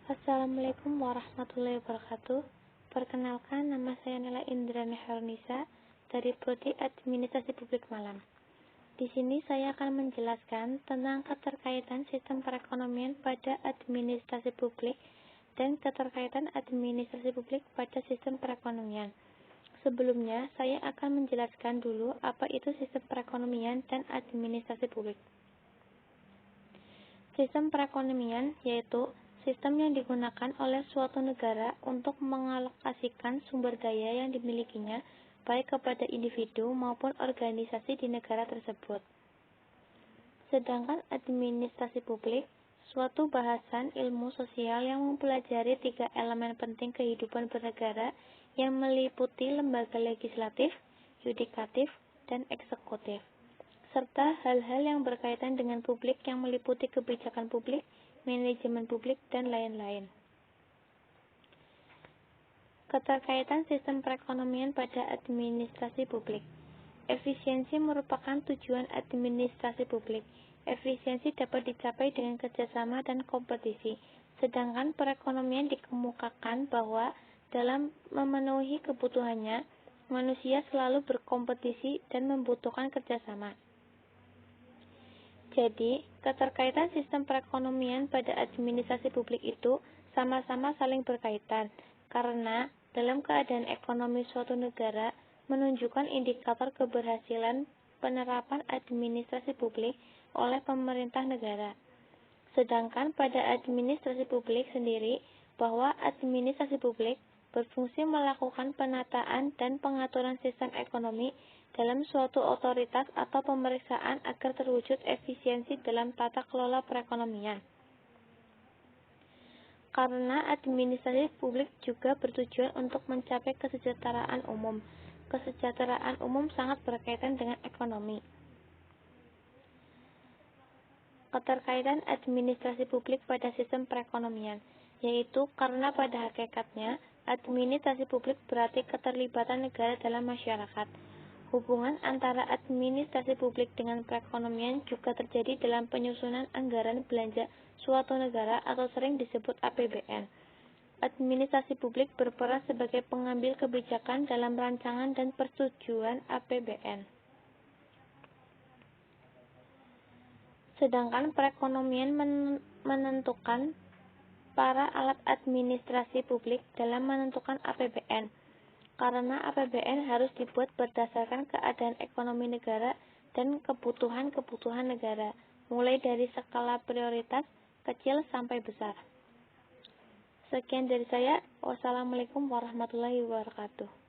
Assalamualaikum warahmatullahi wabarakatuh. Perkenalkan, nama saya Nela Indrani Harunisa dari Prodi Administrasi Publik Malang. Di sini saya akan menjelaskan tentang keterkaitan sistem perekonomian pada administrasi publik dan keterkaitan administrasi publik pada sistem perekonomian. Sebelumnya, saya akan menjelaskan dulu apa itu sistem perekonomian dan administrasi publik. Sistem perekonomian yaitu sistem yang digunakan oleh suatu negara untuk mengalokasikan sumber daya yang dimilikinya baik kepada individu maupun organisasi di negara tersebut. Sedangkan administrasi publik, suatu bahasan ilmu sosial yang mempelajari 3 elemen penting kehidupan bernegara yang meliputi lembaga legislatif, yudikatif, dan eksekutif, serta hal-hal yang berkaitan dengan publik yang meliputi kebijakan publik, manajemen publik, dan lain-lain. Keterkaitan sistem perekonomian pada administrasi publik. Efisiensi merupakan tujuan administrasi publik. Efisiensi dapat dicapai dengan kerjasama dan kompetisi, sedangkan perekonomian dikemukakan bahwa dalam memenuhi kebutuhannya, manusia selalu berkompetisi dan membutuhkan kerjasama. Jadi, keterkaitan sistem perekonomian pada administrasi publik itu sama-sama saling berkaitan, karena dalam keadaan ekonomi suatu negara menunjukkan indikator keberhasilan penerapan administrasi publik oleh pemerintah negara. Sedangkan pada administrasi publik sendiri, bahwa administrasi publik berfungsi melakukan penataan dan pengaturan sistem ekonomi dalam suatu otoritas atau pemeriksaan agar terwujud efisiensi dalam tata kelola perekonomian. Karena administrasi publik juga bertujuan untuk mencapai kesejahteraan umum. Kesejahteraan umum sangat berkaitan dengan ekonomi. Keterkaitan administrasi publik pada sistem perekonomian, yaitu karena pada hakikatnya administrasi publik berarti keterlibatan negara dalam masyarakat. Hubungan antara administrasi publik dengan perekonomian juga terjadi dalam penyusunan anggaran belanja suatu negara atau sering disebut APBN. Administrasi publik berperan sebagai pengambil kebijakan dalam rancangan dan persetujuan APBN. Sedangkan perekonomian menentukan para alat administrasi publik dalam menentukan APBN. Karena APBN harus dibuat berdasarkan keadaan ekonomi negara dan kebutuhan-kebutuhan negara, mulai dari skala prioritas kecil sampai besar. Sekian dari saya. Wassalamualaikum warahmatullahi wabarakatuh.